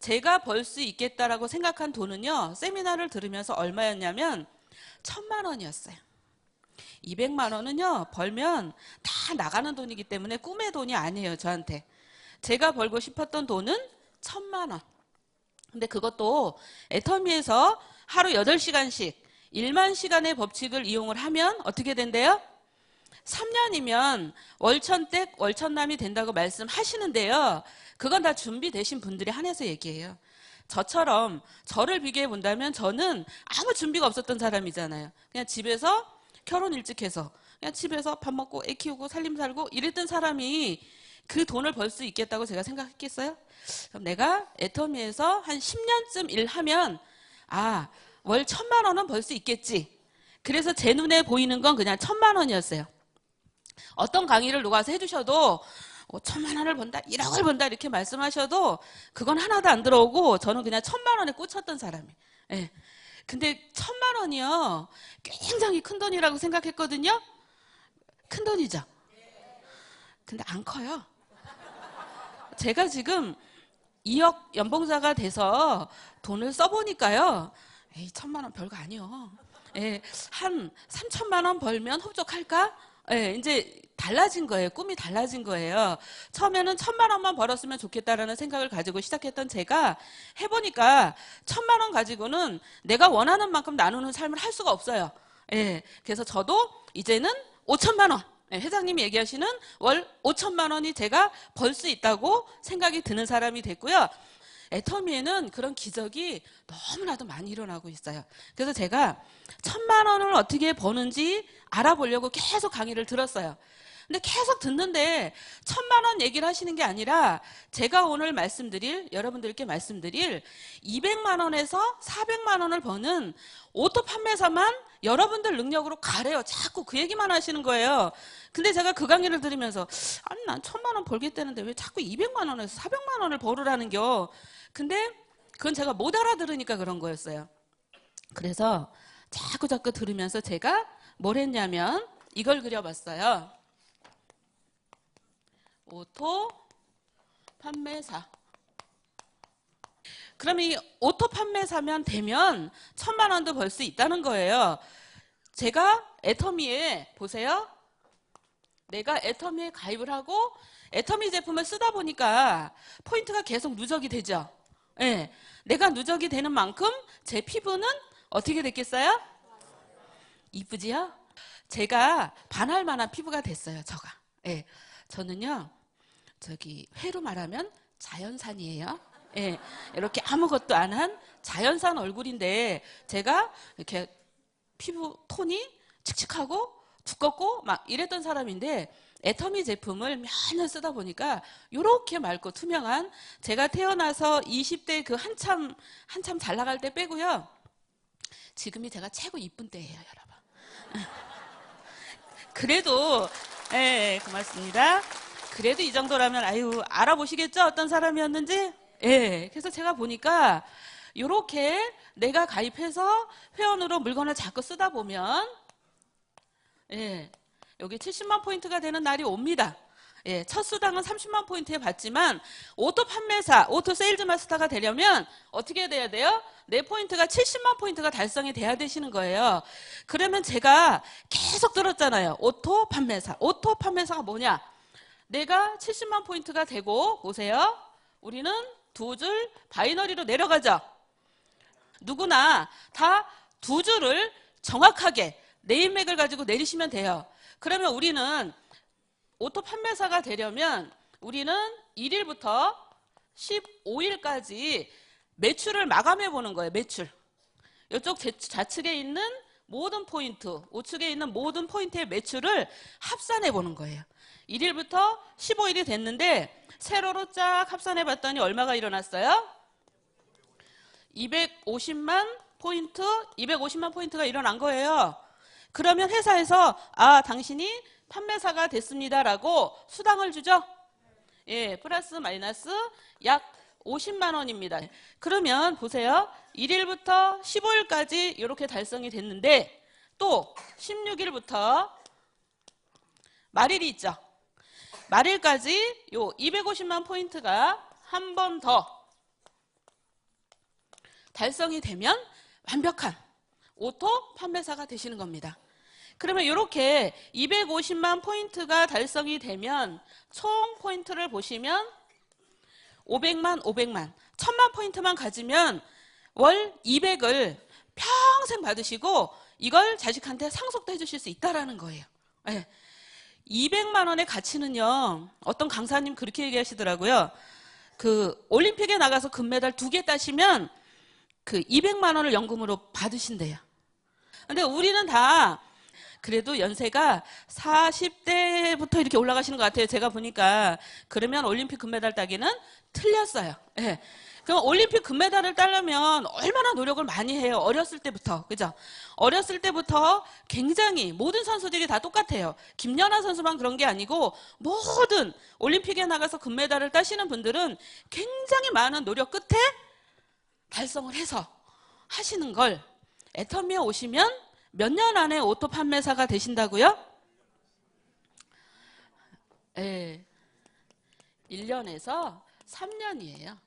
제가 벌 수 있겠다라고 생각한 돈은요, 세미나를 들으면서 얼마였냐면 1,000만 원이었어요. 200만 원은요, 벌면 다 나가는 돈이기 때문에 꿈의 돈이 아니에요, 저한테. 제가 벌고 싶었던 돈은 1,000만 원. 근데 그것도 애터미에서 하루 8시간씩 1만 시간의 법칙을 이용을 하면 어떻게 된대요? 3년이면 월천댁 월천남이 된다고 말씀하시는데요. 그건 다 준비되신 분들에 한해서 얘기해요. 저처럼 저를 비교해 본다면 저는 아무 준비가 없었던 사람이잖아요. 그냥 집에서 결혼 일찍 해서 그냥 집에서 밥 먹고 애 키우고 살림 살고 이랬던 사람이 그 돈을 벌 수 있겠다고 제가 생각했겠어요? 그럼 내가 애터미에서 한 10년쯤 일하면 월 1,000만 원은 벌 수 있겠지. 그래서 제 눈에 보이는 건 그냥 1,000만 원이었어요. 어떤 강의를 누가 와서 해주셔도 1,000만 원을 번다, 1억을 번다 이렇게 말씀하셔도 그건 하나도 안 들어오고 저는 그냥 1,000만 원에 꽂혔던 사람이에요. 예. 근데 1,000만 원이요, 굉장히 큰 돈이라고 생각했거든요. 큰 돈이죠. 근데 안 커요. 제가 지금 2억 연봉자가 돼서 돈을 써보니까요, 1,000만 원 별거 아니요. 한 3,000만 원 벌면 흡족할까? 이제 달라진 거예요. 꿈이 달라진 거예요. 처음에는 1,000만 원만 벌었으면 좋겠다라는 생각을 가지고 시작했던 제가 해보니까 1,000만 원 가지고는 내가 원하는 만큼 나누는 삶을 할 수가 없어요. 그래서 저도 이제는 5,000만 원. 회장님이 얘기하시는 월 5,000만 원이 제가 벌 수 있다고 생각이 드는 사람이 됐고요. 애터미에는 그런 기적이 너무나도 많이 일어나고 있어요. 그래서 제가 1,000만 원을 어떻게 버는지 알아보려고 계속 강의를 들었어요. 근데 계속 듣는데 1,000만 원 얘기를 하시는 게 아니라 제가 오늘 여러분들께 말씀드릴 200만 원에서 400만 원을 버는 오토 판매사만 여러분들 능력으로 가래요. 자꾸 그 얘기만 하시는 거예요. 근데 제가 그 강의를 들으면서 아니 난 1,000만 원 벌겠다는데 왜 자꾸 200만 원에서 400만 원을 벌으라는겨. 근데 그건 제가 못 알아들으니까 그런 거였어요. 그래서 자꾸 들으면서 제가 뭘 했냐면 이걸 그려봤어요. 오토 판매사. 그러면 이 오토 판매사면 되면 1,000만 원도 벌 수 있다는 거예요. 제가 애터미에 보세요. 내가 애터미에 가입을 하고 애터미 제품을 쓰다 보니까 포인트가 계속 누적이 되죠. 내가 누적이 되는 만큼 제 피부는 어떻게 됐겠어요? 이쁘지요? 제가 반할 만한 피부가 됐어요. 저는요, 회로 말하면 자연산이에요. 이렇게 아무것도 안 한 자연산 얼굴인데 제가 이렇게 피부 톤이 칙칙하고 두껍고 막 이랬던 사람인데 애터미 제품을 몇 년 쓰다 보니까 이렇게 맑고 투명한, 제가 태어나서 20대 그 한참 잘 나갈 때 빼고요. 지금이 제가 최고 이쁜 때예요, 여러분. 그래도 고맙습니다. 그래도 이 정도라면 알아보시겠죠? 어떤 사람이었는지? 그래서 제가 보니까 이렇게 내가 가입해서 회원으로 물건을 자꾸 쓰다 보면 여기 70만 포인트가 되는 날이 옵니다. 첫 수당은 30만 포인트에 받지만 오토 판매사, 오토 세일즈 마스터가 되려면 어떻게 돼야 돼요? 내 포인트가 70만 포인트가 달성이 돼야 되시는 거예요. 그러면 제가 계속 들었잖아요. 오토 판매사. 오토 판매사가 뭐냐? 내가 70만 포인트가 되고, 보세요. 우리는 두 줄 바이너리로 내려가죠. 누구나 다 두 줄을 정확하게 네임맥을 가지고 내리시면 돼요. 그러면 우리는 오토 판매사가 되려면 우리는 1일부터 15일까지 매출을 마감해 보는 거예요. 매출. 이쪽 좌측에 있는 모든 포인트, 우측에 있는 모든 포인트의 매출을 합산해 보는 거예요. 1일부터 15일이 됐는데 세로로 쫙 합산해 봤더니 얼마가 일어났어요? 250만 포인트가 일어난 거예요. 그러면 회사에서 당신이 판매사가 됐습니다라고 수당을 주죠. 플러스 마이너스 약 50만 원입니다. 그러면 보세요. 1일부터 15일까지 이렇게 달성이 됐는데 또 16일부터 말일이 있죠. 말일까지 요 250만 포인트가 한 번 더 달성이 되면 완벽한 오토 판매사가 되시는 겁니다. 그러면 이렇게 250만 포인트가 달성이 되면 총 포인트를 보시면 500만, 1000만 포인트만 가지면 월 200을 평생 받으시고 이걸 자식한테 상속도 해주실 수 있다라는 거예요. 네. 200만 원의 가치는요, 어떤 강사님 그렇게 얘기하시더라고요. 그 올림픽에 나가서 금메달 2개 따시면 그 200만 원을 연금으로 받으신대요. 근데 우리는 다 그래도 연세가 40대부터 이렇게 올라가시는 것 같아요. 제가 보니까. 그러면 올림픽 금메달 따기는 틀렸어요. 네. 그럼 올림픽 금메달을 따려면 얼마나 노력을 많이 해요. 어렸을 때부터. 그죠? 어렸을 때부터 굉장히 모든 선수들이 다 똑같아요. 김연아 선수만 그런 게 아니고 모든 올림픽에 나가서 금메달을 따시는 분들은 굉장히 많은 노력 끝에 달성을 해서 하시는 걸 애터미에 오시면 몇 년 안에 오토 판매사가 되신다고요? 네. 1년에서 3년이에요.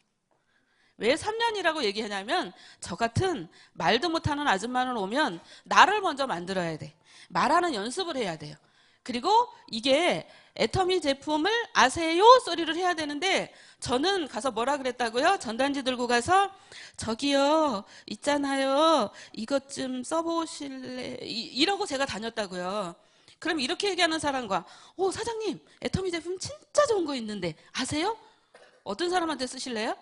왜 3년이라고 얘기하냐면 저 같은 말도 못하는 아줌마는 오면 나를 먼저 만들어야 돼. 말하는 연습을 해야 돼요. 그리고 이게 애터미 제품을 아세요? 소리를 해야 되는데 저는 가서 뭐라 그랬다고요? 전단지 들고 가서 저기요 있잖아요 이것 좀 써보실래? 이러고 제가 다녔다고요. 그럼 이렇게 얘기하는 사람과 오 사장님 애터미 제품 진짜 좋은 거 있는데 아세요? 어떤 사람한테 쓰실래요?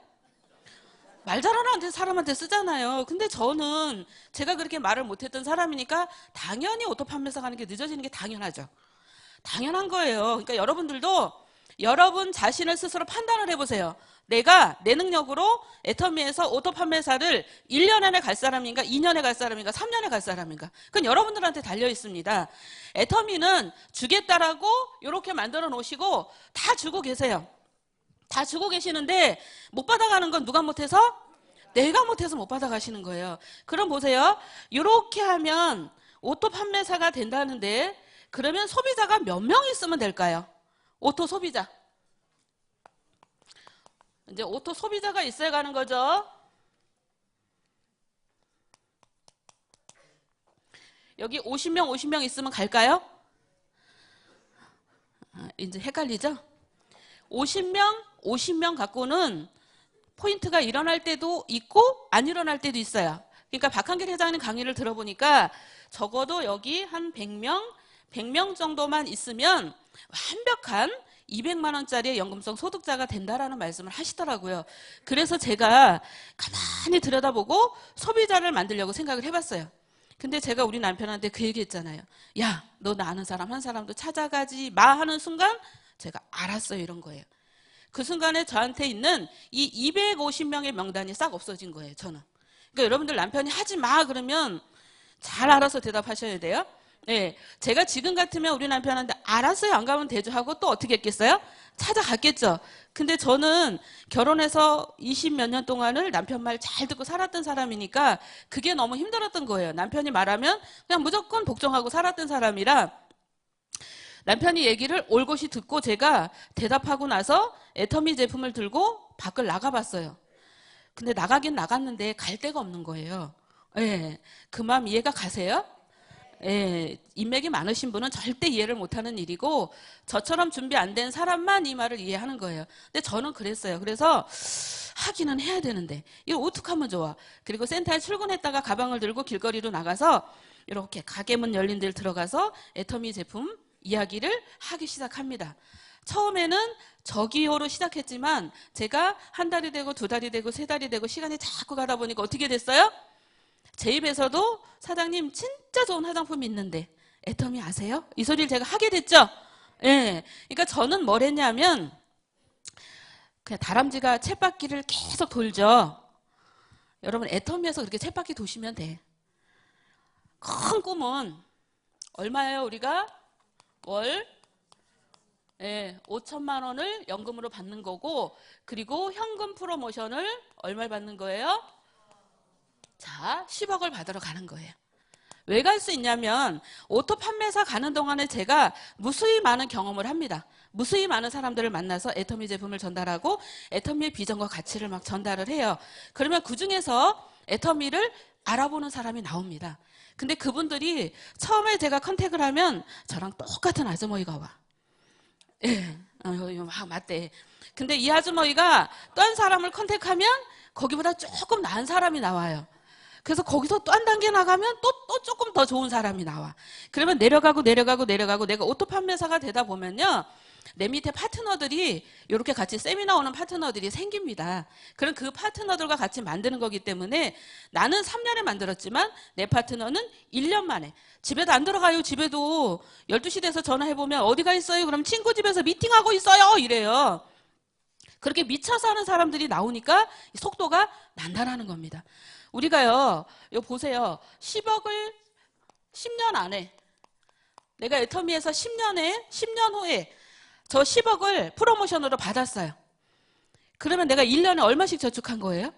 말 잘하는 사람한테 쓰잖아요. 근데 저는 제가 그렇게 말을 못했던 사람이니까 당연히 오토 판매사 가는 게 늦어지는 게 당연하죠. 당연한 거예요. 그러니까 여러분들도 여러분 자신을 스스로 판단을 해보세요. 내가 내 능력으로 애터미에서 오토 판매사를 1년 안에 갈 사람인가 2년에 갈 사람인가 3년에 갈 사람인가 그건 여러분들한테 달려 있습니다. 애터미는 주겠다라고 이렇게 만들어 놓으시고 다 주고 계세요. 다 주고 계시는데 못 받아가는 건 누가 못해서? 내가 못해서 못 받아가시는 거예요. 그럼 보세요. 이렇게 하면 오토 판매사가 된다는데 그러면 소비자가 몇 명 있으면 될까요? 오토 소비자. 이제 오토 소비자가 있어야 가는 거죠. 여기 50명 있으면 갈까요? 이제 헷갈리죠? 50명 갖고는 포인트가 일어날 때도 있고 안 일어날 때도 있어요. 그러니까 박한길 회장님 강의를 들어보니까 적어도 여기 한 100명 정도만 있으면 완벽한 200만 원짜리의 연금성 소득자가 된다라는 말씀을 하시더라고요. 그래서 제가 가만히 들여다보고 소비자를 만들려고 생각을 해봤어요. 근데 제가 우리 남편한테 그 얘기 했잖아요. 야, 너 나 아는 사람 한 사람도 찾아가지 마 하는 순간 제가 알았어요 이런 거예요. 그 순간에 저한테 있는 이 250명의 명단이 싹 없어진 거예요. 저는. 그러니까 여러분들 남편이 하지 마 그러면 잘 알아서 대답하셔야 돼요. 네, 제가 지금 같으면 우리 남편한테 알았어요 안 가면 되죠 하고 또 어떻게 했겠어요? 찾아갔겠죠. 근데 저는 결혼해서 20 몇 년 동안을 남편 말 잘 듣고 살았던 사람이니까 그게 너무 힘들었던 거예요. 남편이 말하면 그냥 무조건 복종하고 살았던 사람이라 남편이 얘기를 올곧이 듣고 제가 대답하고 나서 애터미 제품을 들고 밖을 나가봤어요. 근데 나가긴 나갔는데 갈 데가 없는 거예요. 예, 그 마음 이해가 가세요? 예, 인맥이 많으신 분은 절대 이해를 못하는 일이고 저처럼 준비 안 된 사람만 이 말을 이해하는 거예요. 근데 저는 그랬어요. 그래서 하기는 해야 되는데 이거 어떻게 하면 좋아? 그리고 센터에 출근했다가 가방을 들고 길거리로 나가서 이렇게 가게 문 열린 데를 들어가서 애터미 제품 이야기를 하기 시작합니다. 처음에는 저기요로 시작했지만 제가 한 달이 되고 두 달이 되고 세 달이 되고 시간이 자꾸 가다 보니까 어떻게 됐어요? 제 입에서도 사장님 진짜 좋은 화장품이 있는데 애터미 아세요? 이 소리를 제가 하게 됐죠. 예, 그러니까 저는 뭘 했냐면 그냥 다람쥐가 쳇바퀴를 계속 돌죠. 여러분 애터미에서 그렇게 쳇바퀴 도시면 돼. 큰 꿈은 얼마예요 우리가? 월 5천만 원을 연금으로 받는 거고 그리고 현금 프로모션을 얼마를 받는 거예요? 자, 10억을 받으러 가는 거예요. 왜 갈 수 있냐면 오토 판매사 가는 동안에 제가 무수히 많은 경험을 합니다. 무수히 많은 사람들을 만나서 애터미 제품을 전달하고 애터미의 비전과 가치를 막 전달을 해요. 그러면 그중에서 애터미를 알아보는 사람이 나옵니다. 근데 그분들이 처음에 제가 컨택을 하면 저랑 똑같은 아주머니가 와. 예, 막 맞대. 근데 이 아주머니가 딴 사람을 컨택하면 거기보다 조금 나은 사람이 나와요. 그래서 거기서 또 한 단계 나가면 또 조금 더 좋은 사람이 나와. 그러면 내려가고 내가 오토 판매사가 되다 보면요. 내 밑에 파트너들이 이렇게 같이 세미나 오는 파트너들이 생깁니다. 그럼 그 파트너들과 같이 만드는 거기 때문에 나는 3년에 만들었지만 내 파트너는 1년 만에. 집에도 안 들어가요. 집에도 12시 돼서 전화해보면 어디가 있어요? 그럼 친구 집에서 미팅하고 있어요. 이래요. 그렇게 미쳐서 하는 사람들이 나오니까 속도가 난다라는 겁니다. 우리가요, 이거 보세요. 10억을 10년 안에, 내가 애터미에서 10년 후에 저 10억을 프로모션으로 받았어요. 그러면 내가 1년에 얼마씩 저축한 거예요?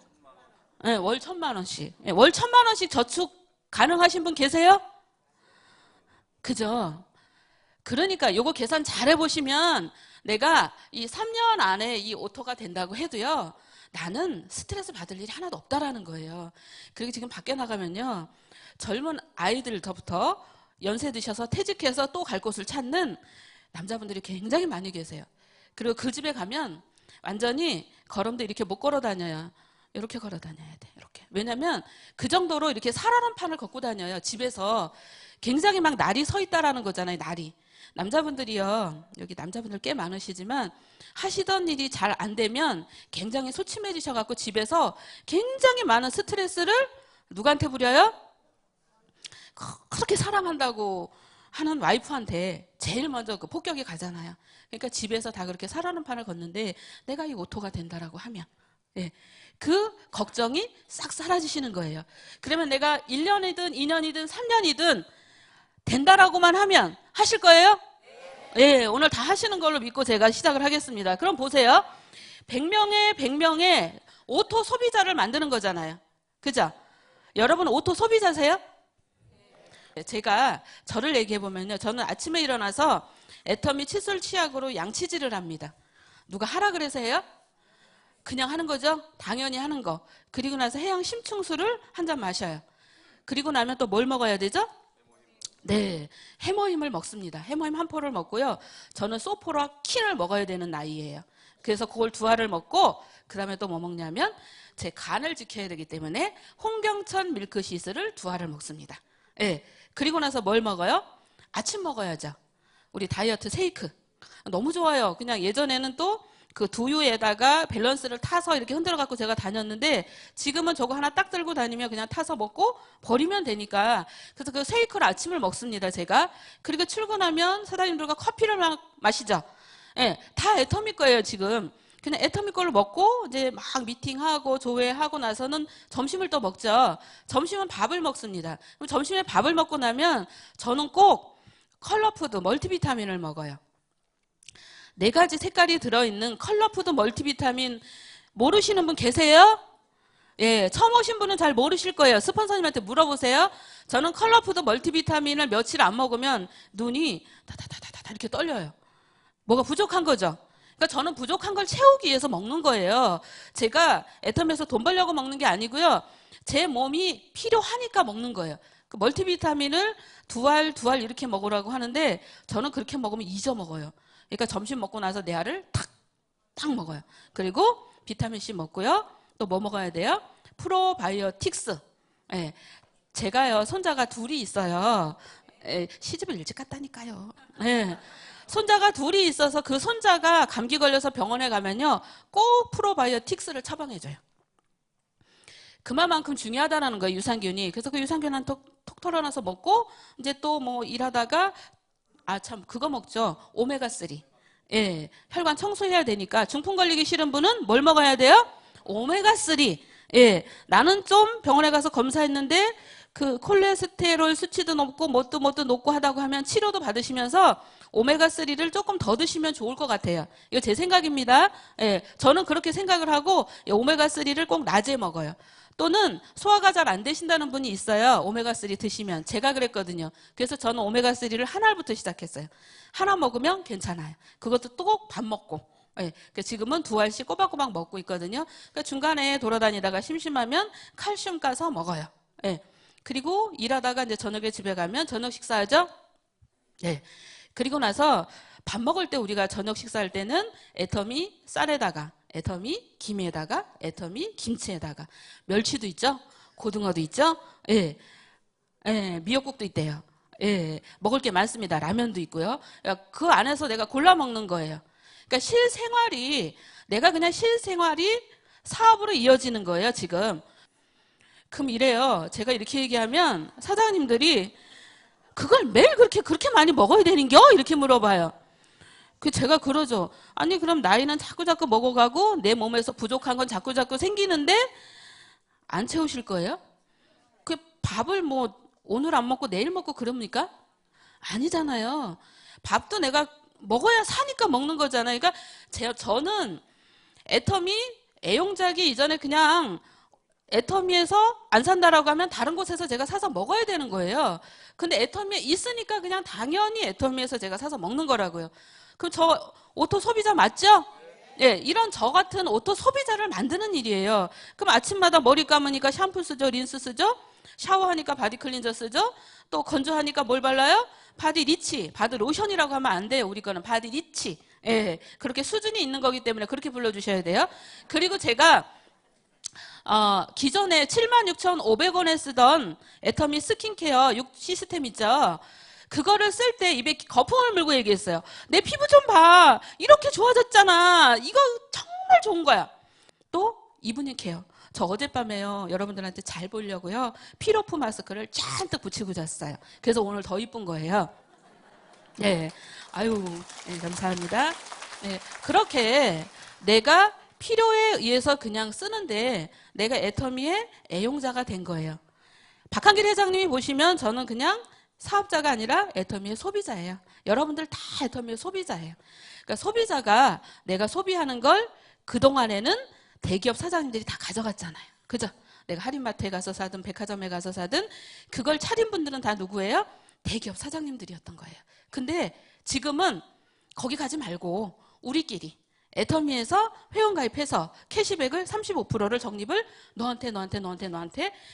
네, 월 1,000만 원씩. 네, 월 1,000만 원씩 저축 가능하신 분 계세요? 그죠? 그러니까 요거 계산 잘 해보시면 내가 이 3년 안에 이 오토가 된다고 해도요. 나는 스트레스 받을 일이 하나도 없다라는 거예요. 그리고 지금 밖에 나가면요. 젊은 아이들부터 연세 드셔서 퇴직해서 또 갈 곳을 찾는 남자분들이 굉장히 많이 계세요. 그리고 그 집에 가면 완전히 걸음도 이렇게 못 걸어 다녀요. 이렇게 걸어 다녀야 돼. 이렇게. 왜냐면 그 정도로 이렇게 살얼음 판을 걷고 다녀요. 집에서 굉장히 막 날이 서 있다라는 거잖아요. 날이. 남자분들이요. 여기 남자분들 꽤 많으시지만 하시던 일이 잘 안 되면 굉장히 소침해지셔갖고 집에서 굉장히 많은 스트레스를 누구한테 부려요? 그렇게 사랑한다고 하는 와이프한테 제일 먼저 그 폭격이 가잖아요. 그러니까 집에서 다 그렇게 살아는 판을 걷는데 내가 이 오토가 된다라고 하면 예, 그 걱정이 싹 사라지시는 거예요. 그러면 내가 1년이든 2년이든 3년이든 된다라고만 하면 하실 거예요? 예, 오늘 다 하시는 걸로 믿고 제가 시작을 하겠습니다. 그럼 보세요. 100명의 오토 소비자를 만드는 거잖아요. 그죠? 여러분 오토 소비자세요? 제가 저를 얘기해 보면요. 저는 아침에 일어나서 애터미 칫솔 치약으로 양치질을 합니다. 누가 하라 그래서 해요? 그냥 하는 거죠? 당연히 하는 거. 그리고 나서 해양 심층수를 한 잔 마셔요. 그리고 나면 또 뭘 먹어야 되죠? 네, 해머임을 먹습니다. 해머임 한 포를 먹고요. 저는 소포라 킨을 먹어야 되는 나이예요. 그래서 그걸 2알을 먹고 그 다음에 또 뭐 먹냐면 제 간을 지켜야 되기 때문에 홍경천 밀크시스를 2알을 먹습니다. 예. 그리고 나서 뭘 먹어요? 아침 먹어야죠. 우리 다이어트 쉐이크. 너무 좋아요. 그냥 예전에는 또 그 두유에다가 밸런스를 타서 이렇게 흔들어 갖고 제가 다녔는데 지금은 저거 하나 딱 들고 다니면 그냥 타서 먹고 버리면 되니까 그래서 그 쉐이크를 아침을 먹습니다. 제가. 그리고 출근하면 사장님들과 커피를 마시죠. 예, 다 애터미 거예요 지금. 그냥 애터미 걸로 먹고 이제 막 미팅하고 조회하고 나서는 점심을 또 먹죠. 점심은 밥을 먹습니다. 그럼 점심에 밥을 먹고 나면 저는 꼭 컬러푸드 멀티비타민을 먹어요. 4가지 색깔이 들어있는 컬러푸드 멀티비타민 모르시는 분 계세요? 예, 처음 오신 분은 잘 모르실 거예요. 스폰서님한테 물어보세요. 저는 컬러푸드 멀티비타민을 며칠 안 먹으면 눈이 다다다다다 이렇게 떨려요. 뭐가 부족한 거죠? 그러니까 저는 부족한 걸 채우기 위해서 먹는 거예요. 제가 애터미에서 돈 벌려고 먹는 게 아니고요. 제 몸이 필요하니까 먹는 거예요. 그 멀티비타민을 2알 이렇게 먹으라고 하는데 저는 그렇게 먹으면 잊어먹어요. 그러니까 점심 먹고 나서 4알을 탁 먹어요. 그리고 비타민C 먹고요. 또 뭐 먹어야 돼요? 프로바이오틱스. 예, 제가요 손자가 2이 있어요. 예, 시집을 일찍 갔다니까요. 예. 손자가 2이 있어서 그 손자가 감기 걸려서 병원에 가면요 꼭 프로바이오틱스를 처방해줘요. 그만큼 중요하다는 거예요 유산균이. 그래서 그 유산균 톡 털어놔서 먹고 이제 또 뭐 일하다가 아 참 그거 먹죠. 오메가3. 예, 혈관 청소해야 되니까 중풍 걸리기 싫은 분은 뭘 먹어야 돼요? 오메가3. 예, 나는 좀 병원에 가서 검사했는데 그 콜레스테롤 수치도 높고 뭣도 높고 하다고 하면 치료도 받으시면서 오메가3를 조금 더 드시면 좋을 것 같아요. 이거 제 생각입니다. 예, 저는 그렇게 생각을 하고 오메가3를 꼭 낮에 먹어요. 또는 소화가 잘 안 되신다는 분이 있어요. 오메가3 드시면. 제가 그랬거든요. 그래서 저는 오메가3를 1알부터 시작했어요. 하나 먹으면 괜찮아요. 그것도 또 꼭 밥 먹고. 예, 그러니까 지금은 2알씩 꼬박꼬박 먹고 있거든요. 그러니까 중간에 돌아다니다가 심심하면 칼슘 까서 먹어요. 예. 그리고 일하다가 이제 저녁에 집에 가면 저녁 식사하죠. 예. 그리고 나서 밥 먹을 때 우리가 저녁 식사할 때는 애터미 쌀에다가, 애터미 김에다가, 애터미 김치에다가, 멸치도 있죠. 고등어도 있죠. 예. 예, 미역국도 있대요. 예, 먹을 게 많습니다. 라면도 있고요. 그 안에서 내가 골라 먹는 거예요. 그러니까 실생활이, 내가 그냥 실생활이 사업으로 이어지는 거예요, 지금. 그럼 이래요. 제가 이렇게 얘기하면 사장님들이 그걸 매일 그렇게 많이 먹어야 되는겨? 이렇게 물어봐요. 제가 그러죠. 아니, 그럼 나이는 자꾸자꾸 먹어가고 내 몸에서 부족한 건 자꾸자꾸 생기는데 안 채우실 거예요? 그 밥을 뭐 오늘 안 먹고 내일 먹고 그럽니까? 아니잖아요. 밥도 내가 먹어야 사니까 먹는 거잖아요. 그러니까 저는 애터미 애용작이 이전에 그냥 애터미에서 안 산다라고 하면 다른 곳에서 제가 사서 먹어야 되는 거예요. 근데 애터미에 있으니까 그냥 당연히 애터미에서 제가 사서 먹는 거라고요. 그럼 저 오토 소비자 맞죠? 예, 이런 저 같은 오토 소비자를 만드는 일이에요. 그럼 아침마다 머리 감으니까 샴푸 쓰죠, 린스 쓰죠? 샤워하니까 바디 클린저 쓰죠? 또 건조하니까 뭘 발라요? 바디 리치, 바디 로션이라고 하면 안 돼요. 우리 거는 바디 리치. 예, 그렇게 수준이 있는 거기 때문에 그렇게 불러주셔야 돼요. 그리고 제가 기존에 76,500원에 쓰던 애터미 스킨케어 6 시스템 있죠? 그거를 쓸 때 입에 거품을 물고 얘기했어요. 내 피부 좀 봐. 이렇게 좋아졌잖아. 이거 정말 좋은 거야. 또 이브닝 케어. 저 어젯밤에요. 여러분들한테 잘 보려고요. 피로프 마스크를 잔뜩 붙이고 잤어요. 그래서 오늘 더 이쁜 거예요. 네. 아유, 네, 감사합니다. 네, 그렇게 내가 필요에 의해서 그냥 쓰는데 내가 애터미의 애용자가 된 거예요. 박한길 회장님이 보시면 저는 그냥 사업자가 아니라 애터미의 소비자예요. 여러분들 다 애터미의 소비자예요. 그러니까 소비자가 내가 소비하는 걸 그동안에는 대기업 사장님들이 다 가져갔잖아요. 그죠? 내가 할인마트에 가서 사든 백화점에 가서 사든 그걸 차린 분들은 다 누구예요? 대기업 사장님들이었던 거예요. 근데 지금은 거기 가지 말고 우리끼리 애터미에서 회원가입해서 캐시백을 35%를 적립을 너한테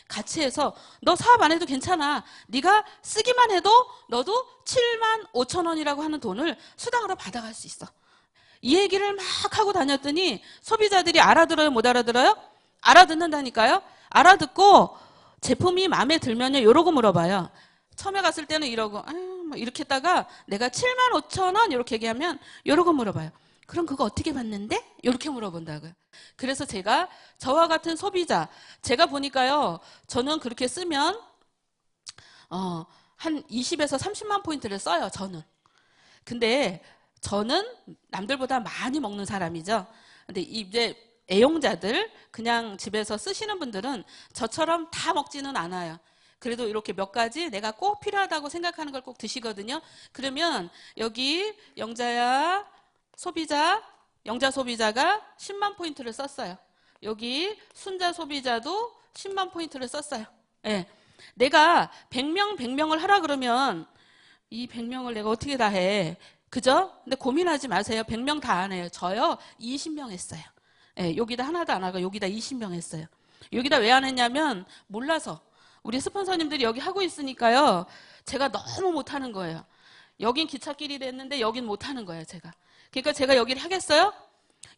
같이 해서 너 사업 안 해도 괜찮아. 네가 쓰기만 해도 너도 75,000원이라고 하는 돈을 수당으로 받아갈 수 있어. 이 얘기를 막 하고 다녔더니 소비자들이 알아들어요? 못 알아들어요? 알아듣는다니까요. 알아듣고 제품이 마음에 들면요 이러고 물어봐요. 처음에 갔을 때는 이러고 뭐 이렇게 했다가 내가 75,000원 이렇게 얘기하면 이러고 물어봐요. 그럼 그거 어떻게 받는데? 이렇게 물어본다고요. 그래서 제가 저와 같은 소비자, 제가 보니까요, 저는 그렇게 쓰면 한 20에서 30만 포인트를 써요, 저는. 근데 저는 남들보다 많이 먹는 사람이죠. 근데 이제 애용자들, 그냥 집에서 쓰시는 분들은 저처럼 다 먹지는 않아요. 그래도 이렇게 몇 가지 내가 꼭 필요하다고 생각하는 걸 꼭 드시거든요. 그러면 여기 영자 소비자가 10만 포인트를 썼어요. 여기 순자 소비자도 10만 포인트를 썼어요. 예. 내가 100명을 하라 그러면 이 100명을 내가 어떻게 다 해? 그죠? 근데 고민하지 마세요. 100명 다 안 해요. 저요 20명 했어요. 예, 여기다 하나도 안 하고 여기다 20명 했어요. 여기다 왜 안 했냐면 몰라서. 우리 스폰서님들이 여기 하고 있으니까요. 제가 너무 못하는 거예요. 여긴 기찻길이 됐는데 여긴 못하는 거예요, 제가. 그러니까 제가 여기를 하겠어요?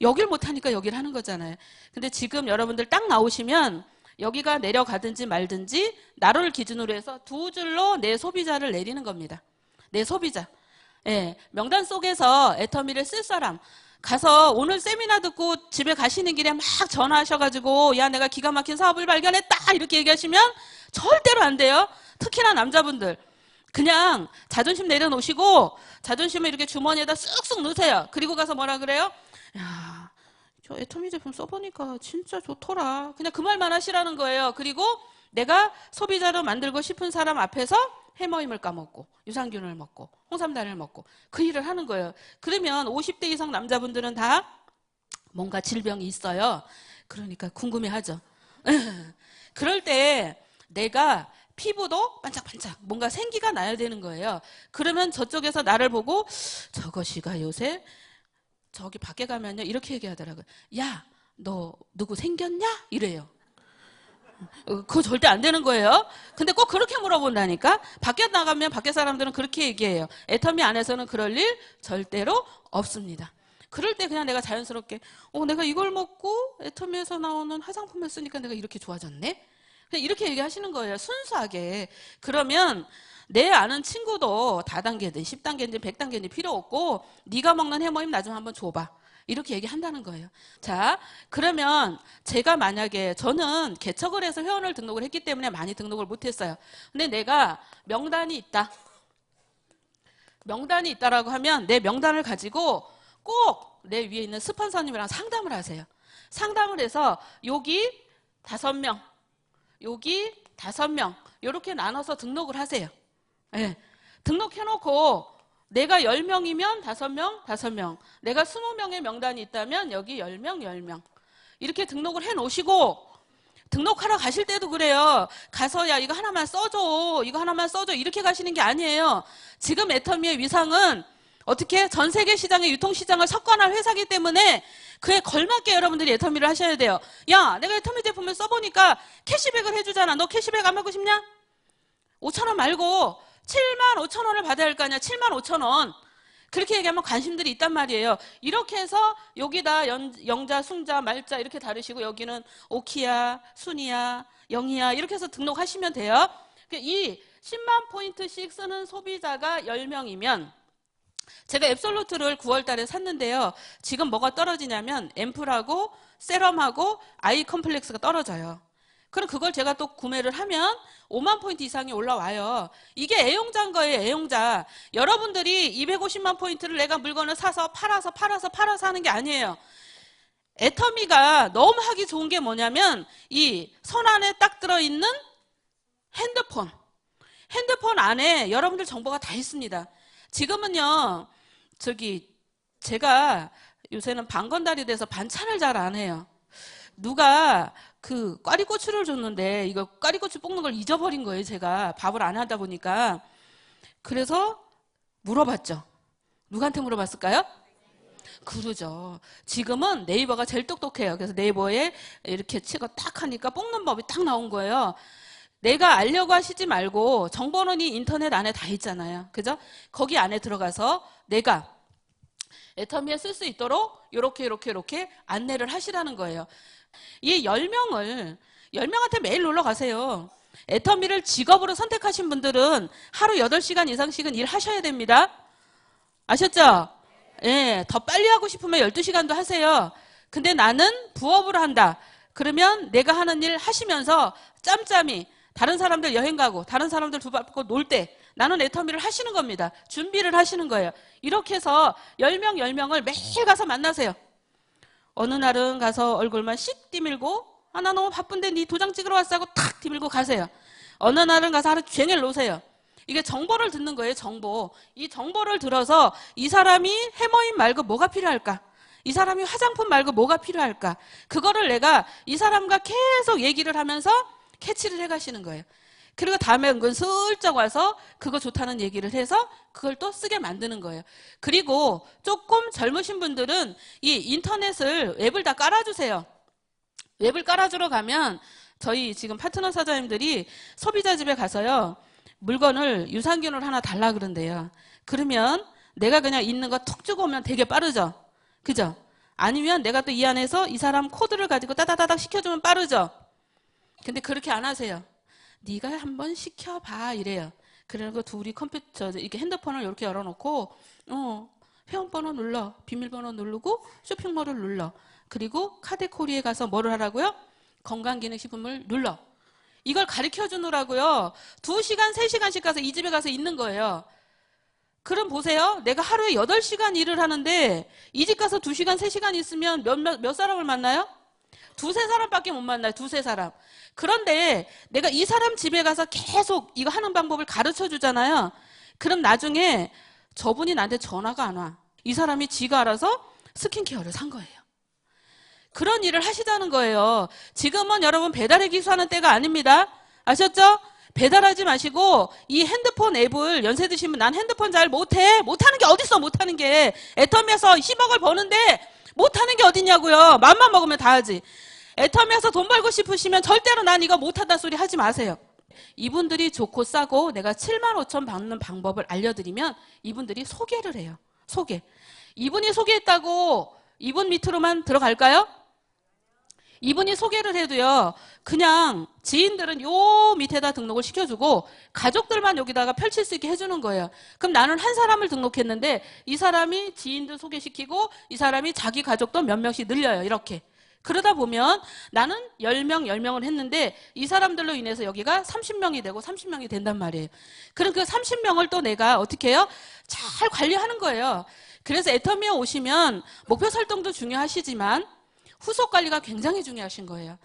여길 못하니까 여기를 하는 거잖아요. 근데 지금 여러분들 딱 나오시면 여기가 내려가든지 말든지 나를 기준으로 해서 두 줄로 내 소비자를 내리는 겁니다. 내 소비자. 예, 명단 속에서 애터미를 쓸 사람 가서 오늘 세미나 듣고 집에 가시는 길에 막 전화하셔가지고 야 내가 기가 막힌 사업을 발견했다 이렇게 얘기하시면 절대로 안 돼요. 특히나 남자분들. 그냥 자존심 내려놓으시고 자존심을 이렇게 주머니에다 쑥쑥 넣으세요. 그리고 가서 뭐라 그래요? 야, 저 애터미 제품 써보니까 진짜 좋더라. 그냥 그 말만 하시라는 거예요. 그리고 내가 소비자로 만들고 싶은 사람 앞에서 해머임을 까먹고 유산균을 먹고 홍삼단을 먹고 그 일을 하는 거예요. 그러면 50대 이상 남자분들은 다 뭔가 질병이 있어요. 그러니까 궁금해하죠. 그럴 때 내가 피부도 반짝반짝 뭔가 생기가 나야 되는 거예요. 그러면 저쪽에서 나를 보고 저것이가 요새 저기 밖에 가면요 이렇게 얘기하더라고요. 야, 너 누구 생겼냐? 이래요. 그거 절대 안 되는 거예요. 근데 꼭 그렇게 물어본다니까. 밖에 나가면 밖에 사람들은 그렇게 얘기해요. 애터미 안에서는 그럴 일 절대로 없습니다. 그럴 때 그냥 내가 자연스럽게 내가 이걸 먹고 애터미에서 나오는 화장품을 쓰니까 내가 이렇게 좋아졌네? 그냥 이렇게 얘기하시는 거예요. 순수하게. 그러면 내 아는 친구도 다단계든 10단계든 100단계든 필요 없고 네가 먹는 해모임 나 좀 한번 줘봐. 이렇게 얘기한다는 거예요. 자, 그러면 제가 만약에 저는 개척을 해서 회원을 등록을 했기 때문에 많이 등록을 못했어요. 근데 내가 명단이 있다. 명단이 있다라고 하면 내 명단을 가지고 꼭 내 위에 있는 스폰서님이랑 상담을 하세요. 상담을 해서 여기 5명, 여기 5명 이렇게 나눠서 등록을 하세요. 네. 등록해놓고 내가 10명이면 5명, 5명. 내가 20명의 명단이 있다면 여기 10명, 10명. 이렇게 등록을 해놓으시고 등록하러 가실 때도 그래요. 가서 야 이거 하나만 써줘. 이거 하나만 써줘. 이렇게 가시는 게 아니에요. 지금 애터미의 위상은 어떻게 전 세계 시장의 유통시장을 석권할 회사이기 때문에 그에 걸맞게 여러분들이 애터미를 하셔야 돼요. 야 내가 애터미 제품을 써보니까 캐시백을 해주잖아. 너 캐시백 안 받고 싶냐? 5,000원 말고 75,000원을 받아야 할 거 아니야. 75,000원. 그렇게 얘기하면 관심들이 있단 말이에요. 이렇게 해서 여기다 영자, 숭자, 말자 이렇게 다루시고 여기는 오키야, 순이야, 영이야 이렇게 해서 등록하시면 돼요. 이 10만 포인트씩 쓰는 소비자가 10명이면 제가 앱솔루트를 9월 달에 샀는데요. 지금 뭐가 떨어지냐면 앰플하고 세럼하고 아이 컴플렉스가 떨어져요. 그럼 그걸 제가 또 구매를 하면 5만 포인트 이상이 올라와요. 이게 애용자인 거예요. 애용자. 여러분들이 250만 포인트를 내가 물건을 사서 팔아서 하는 게 아니에요. 애터미가 너무 하기 좋은 게 뭐냐면 이 손 안에 딱 들어있는 핸드폰. 핸드폰 안에 여러분들 정보가 다 있습니다. 지금은요. 제가 요새는 방건달이 돼서 반찬을 잘 안 해요. 누가 그 꽈리고추를 줬는데 이거 꽈리고추 볶는 걸 잊어버린 거예요. 제가 밥을 안 하다 보니까. 그래서 물어봤죠. 누구한테 물어봤을까요? 그러죠. 지금은 네이버가 제일 똑똑해요. 그래서 네이버에 이렇게 치고 딱 하니까 볶는 법이 딱 나온 거예요. 내가 알려고 하시지 말고 정보는 이 인터넷 안에 다 있잖아요. 그죠? 거기 안에 들어가서 내가 애터미에 쓸 수 있도록 이렇게 안내를 하시라는 거예요. 이 10명한테 매일 놀러 가세요. 애터미를 직업으로 선택하신 분들은 하루 8시간 이상씩은 일하셔야 됩니다. 아셨죠? 예, 더 빨리 하고 싶으면 12시간도 하세요. 근데 나는 부업으로 한다. 그러면 내가 하는 일 하시면서 짬짬이 다른 사람들 여행 가고 다른 사람들 두 발 뻗고 놀 때 나는 애터미를 하시는 겁니다. 준비를 하시는 거예요. 이렇게 해서 10명을 매일 가서 만나세요. 어느 날은 가서 얼굴만 씩 디밀고 나 너무 바쁜데 네 도장 찍으러 왔어 하고 탁 디밀고 가세요. 어느 날은 가서 하루 종일 노세요. 이게 정보를 듣는 거예요. 정보. 이 정보를 들어서 이 사람이 해머임 말고 뭐가 필요할까? 이 사람이 화장품 말고 뭐가 필요할까? 그거를 내가 이 사람과 계속 얘기를 하면서 캐치를 해가시는 거예요. 그리고 다음에 은근슬쩍 와서 그거 좋다는 얘기를 해서 그걸 또 쓰게 만드는 거예요. 그리고 조금 젊으신 분들은 이 인터넷을 웹을 다 깔아주세요. 웹을 깔아주러 가면 저희 지금 파트너 사장님들이 소비자 집에 가서요. 물건을 유산균을 하나 달라 그런대요. 그러면 내가 그냥 있는 거 툭 주고 오면 되게 빠르죠. 그죠? 아니면 내가 또 이 안에서 이 사람 코드를 가지고 따다다닥 시켜주면 빠르죠. 근데 그렇게 안 하세요. 네가 한번 시켜봐 이래요. 그리고 둘이 컴퓨터 이렇게 핸드폰을 이렇게 열어놓고 회원번호 눌러, 비밀번호 누르고 쇼핑몰을 눌러. 그리고 카테고리에 가서 뭐를 하라고요? 건강기능식품을 눌러. 이걸 가르쳐 주느라고요. 2시간, 3시간씩 가서 이 집에 가서 있는 거예요. 그럼 보세요. 내가 하루에 8시간 일을 하는데 이 집 가서 2시간, 3시간 있으면 몇 사람을 만나요? 2-3사람밖에 못 만나요. 2-3사람. 그런데 내가 이 사람 집에 가서 계속 이거 하는 방법을 가르쳐 주잖아요. 그럼 나중에 저분이 나한테 전화가 안 와. 이 사람이 지가 알아서 스킨케어를 산 거예요. 그런 일을 하시자는 거예요. 지금은 여러분 배달의 기수하는 때가 아닙니다. 아셨죠? 배달하지 마시고 이 핸드폰 앱을 연세 드시면 난 핸드폰 잘 못해. 못하는 게 어딨어, 못하는 게. 애터미에서 10억을 버는데 못하는 게 어딨냐고요. 맘만 먹으면 다 하지. 애터미에서 돈 벌고 싶으시면 절대로 난 이거 못하다 소리 하지 마세요. 이분들이 좋고 싸고 내가 7만 5천 받는 방법을 알려드리면 이분들이 소개를 해요. 소개. 이분이 소개했다고 이분 밑으로만 들어갈까요? 이분이 소개를 해도요, 그냥 지인들은 요 밑에다 등록을 시켜주고 가족들만 여기다가 펼칠 수 있게 해주는 거예요. 그럼 나는 한 사람을 등록했는데 이 사람이 지인들 소개시키고 이 사람이 자기 가족도 몇 명씩 늘려요. 이렇게. 그러다 보면 나는 10명, 10명을 했는데 이 사람들로 인해서 여기가 30명이 되고 30명이 된단 말이에요. 그럼 그 30명을 또 내가 어떻게 해요? 잘 관리하는 거예요. 그래서 애터미에 오시면 목표 설정도 중요하시지만 후속 관리가 굉장히 중요하신 거예요.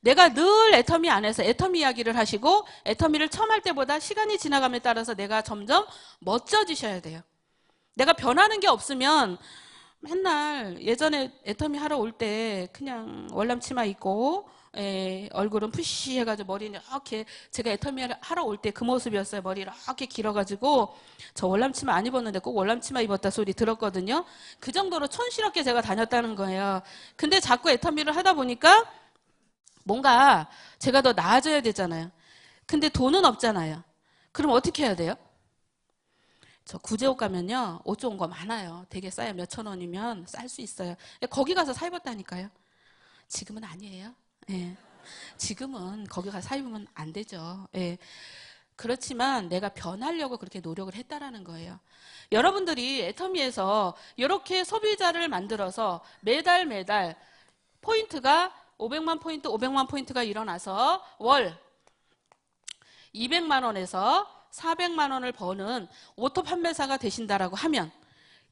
내가 늘 애터미 안에서 애터미 이야기를 하시고 애터미를 처음 할 때보다 시간이 지나감에 따라서 내가 점점 멋져지셔야 돼요. 내가 변하는 게 없으면 맨날 예전에 애터미 하러 올 때 그냥 월남치마 입고 얼굴은 푸시 해가지고 머리는 이렇게 제가 애터미 하러 올 때 그 모습이었어요. 머리 이렇게 길어가지고 저 월남치마 안 입었는데 꼭 월남치마 입었다 소리 들었거든요. 그 정도로 촌스럽게 제가 다녔다는 거예요. 근데 자꾸 애터미를 하다 보니까 뭔가 제가 더 나아져야 되잖아요. 근데 돈은 없잖아요. 그럼 어떻게 해야 돼요? 저 구제옷 가면요, 옷 좋은 거 많아요. 되게 싸요. 몇천 원이면 쌀 수 있어요. 거기 가서 사 입었다니까요. 지금은 아니에요. 예. 지금은 거기 가서 사 입으면 안 되죠. 예. 그렇지만 내가 변하려고 그렇게 노력을 했다라는 거예요. 여러분들이 애터미에서 이렇게 소비자를 만들어서 매달 포인트가 500만 포인트, 500만 포인트가 일어나서 월 200만 원에서 400만 원을 버는 오토 판매사가 되신다라고 하면,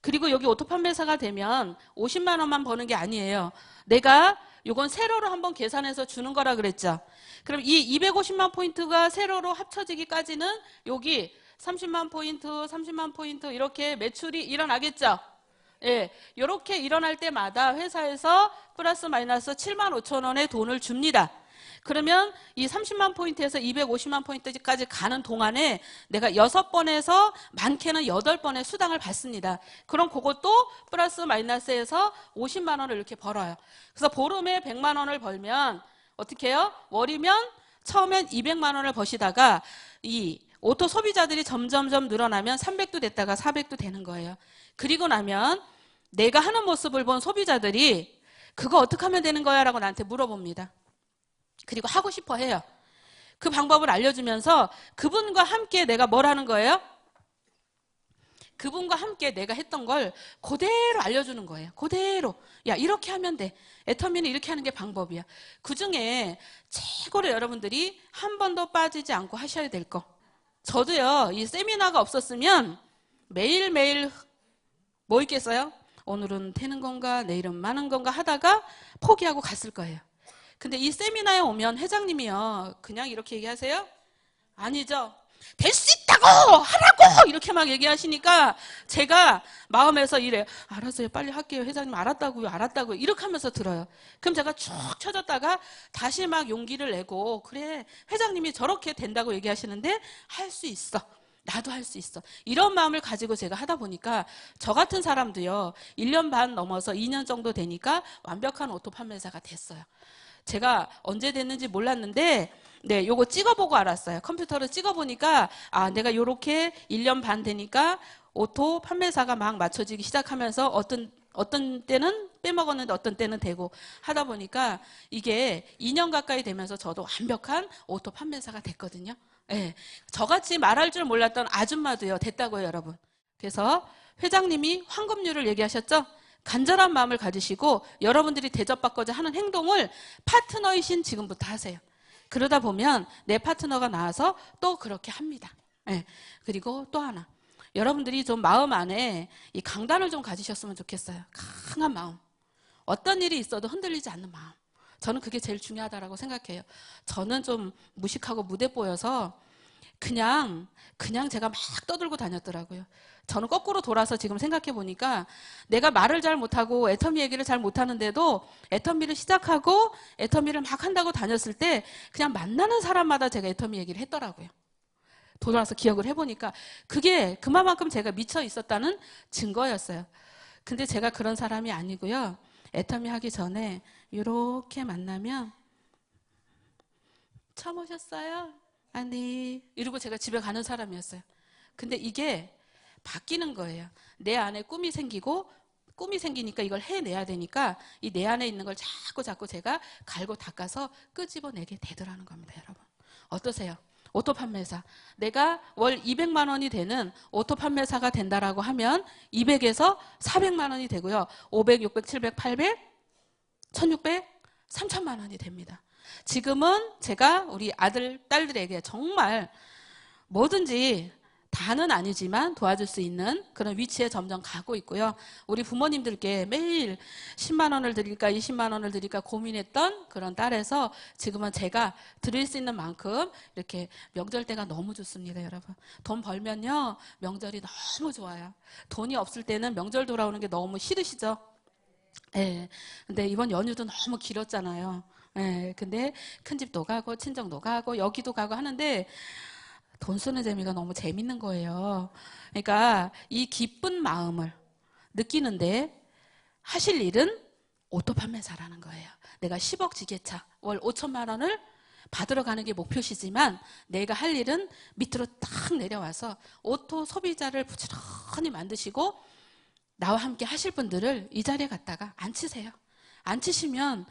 그리고 여기 오토 판매사가 되면 50만 원만 버는 게 아니에요. 내가 요건 세로로 한번 계산해서 주는 거라 그랬죠. 그럼 이 250만 포인트가 세로로 합쳐지기까지는 여기 30만 포인트, 30만 포인트 이렇게 매출이 일어나겠죠. 예, 이렇게 일어날 때마다 회사에서 플러스 마이너스 7만 5천 원의 돈을 줍니다. 그러면 이 30만 포인트에서 250만 포인트까지 가는 동안에 내가 6번에서 많게는 8번의 수당을 받습니다. 그럼 그것도 플러스 마이너스에서 50만 원을 이렇게 벌어요. 그래서 보름에 100만 원을 벌면 어떻게 해요? 월이면 처음엔 200만 원을 버시다가 이 오토 소비자들이 점점점 늘어나면 300도 됐다가 400도 되는 거예요. 그리고 나면 내가 하는 모습을 본 소비자들이 그거 어떻게 하면 되는 거야? 라고 나한테 물어봅니다. 그리고 하고 싶어 해요. 그 방법을 알려주면서 그분과 함께 내가 뭘 하는 거예요? 그분과 함께 내가 했던 걸 그대로 알려주는 거예요. 그대로. 야, 이렇게 하면 돼. 애터미는 이렇게 하는 게 방법이야. 그중에 최고로 여러분들이 한 번도 빠지지 않고 하셔야 될 거. 저도요, 이 세미나가 없었으면 매일매일 뭐 있겠어요? 오늘은 되는 건가, 내일은 많은 건가 하다가 포기하고 갔을 거예요. 근데 이 세미나에 오면 회장님이요, 그냥 이렇게 얘기하세요? 아니죠. 될 수 있다고! 하라고! 이렇게 막 얘기하시니까 제가 마음에서 이래요. 알았어요. 빨리 할게요. 회장님 알았다고요. 알았다고요. 이렇게 하면서 들어요. 그럼 제가 쭉 쳐졌다가 다시 막 용기를 내고, 그래, 회장님이 저렇게 된다고 얘기하시는데 할 수 있어. 나도 할 수 있어. 이런 마음을 가지고 제가 하다 보니까 저 같은 사람도요, 1년 반 넘어서 2년 정도 되니까 완벽한 오토 판매사가 됐어요. 제가 언제 됐는지 몰랐는데 네, 요거 찍어보고 알았어요. 컴퓨터로 찍어보니까 아, 내가 요렇게 1년 반 되니까 오토 판매사가 막 맞춰지기 시작하면서 어떤 때는 빼먹었는데 어떤 때는 되고 하다 보니까 이게 2년 가까이 되면서 저도 완벽한 오토 판매사가 됐거든요. 네, 저같이 말할 줄 몰랐던 아줌마도요 됐다고요, 여러분. 그래서 회장님이 환급률을 얘기하셨죠? 간절한 마음을 가지시고 여러분들이 대접받고자 하는 행동을 파트너이신 지금부터 하세요. 그러다 보면 내 파트너가 나와서 또 그렇게 합니다. 네. 그리고 또 하나, 여러분들이 좀 마음 안에 이 강단을 좀 가지셨으면 좋겠어요. 강한 마음. 어떤 일이 있어도 흔들리지 않는 마음. 저는 그게 제일 중요하다고 생각해요. 저는 좀 무식하고 무대뽀여서 그냥 제가 막 떠들고 다녔더라고요. 저는 거꾸로 돌아서 지금 생각해 보니까 내가 말을 잘 못하고 애터미 얘기를 잘 못하는데도 애터미를 시작하고 애터미를 막 한다고 다녔을 때 그냥 만나는 사람마다 제가 애터미 얘기를 했더라고요. 돌아서 기억을 해보니까 그게 그만큼 제가 미쳐 있었다는 증거였어요. 근데 제가 그런 사람이 아니고요. 애터미 하기 전에 이렇게 만나면 처음 오셨어요? 아니 이러고 제가 집에 가는 사람이었어요. 근데 이게 바뀌는 거예요. 내 안에 꿈이 생기니까 이걸 해내야 되니까 이 내 안에 있는 걸 자꾸 제가 갈고 닦아서 끄집어내게 되더라는 겁니다, 여러분. 어떠세요? 오토 판매사. 내가 월 200만 원이 되는 오토 판매사가 된다라고 하면 200에서 400만 원이 되고요. 500, 600, 700, 800, 1600, 3000만 원이 됩니다. 지금은 제가 우리 아들, 딸들에게 정말 뭐든지 다는 아니지만 도와줄 수 있는 그런 위치에 점점 가고 있고요. 우리 부모님들께 매일 10만 원을 드릴까 20만 원을 드릴까 고민했던 그런 딸에서 지금은 제가 드릴 수 있는 만큼 이렇게 명절 때가 너무 좋습니다, 여러분. 돈 벌면요 명절이 너무 좋아요. 돈이 없을 때는 명절 돌아오는 게 너무 싫으시죠? 예. 근데 이번 연휴도 너무 길었잖아요. 예. 근데 큰 집도 가고 친정도 가고 여기도 가고 하는데 돈 쓰는 재미가 너무 재밌는 거예요. 그러니까 이 기쁜 마음을 느끼는데 하실 일은 오토 판매사라는 거예요. 내가 10억 지게차 월 5천만 원을 받으러 가는 게 목표시지만 내가 할 일은 밑으로 딱 내려와서 오토 소비자를 부지런히 만드시고 나와 함께 하실 분들을 이 자리에 갖다가 앉히세요. 앉히시면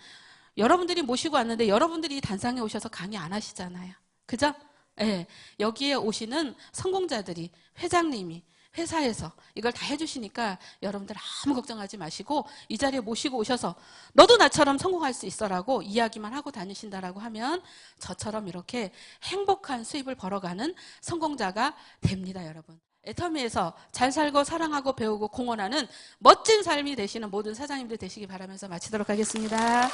여러분들이 모시고 왔는데 여러분들이 단상에 오셔서 강의 안 하시잖아요. 그죠? 네, 여기에 오시는 성공자들이 회장님이 회사에서 이걸 다 해주시니까 여러분들 아무 걱정하지 마시고 이 자리에 모시고 오셔서 너도 나처럼 성공할 수 있어라고 이야기만 하고 다니신다라고 하면 저처럼 이렇게 행복한 수입을 벌어가는 성공자가 됩니다, 여러분. 애터미에서 잘 살고 사랑하고 배우고 공헌하는 멋진 삶이 되시는 모든 사장님들 되시기 바라면서 마치도록 하겠습니다.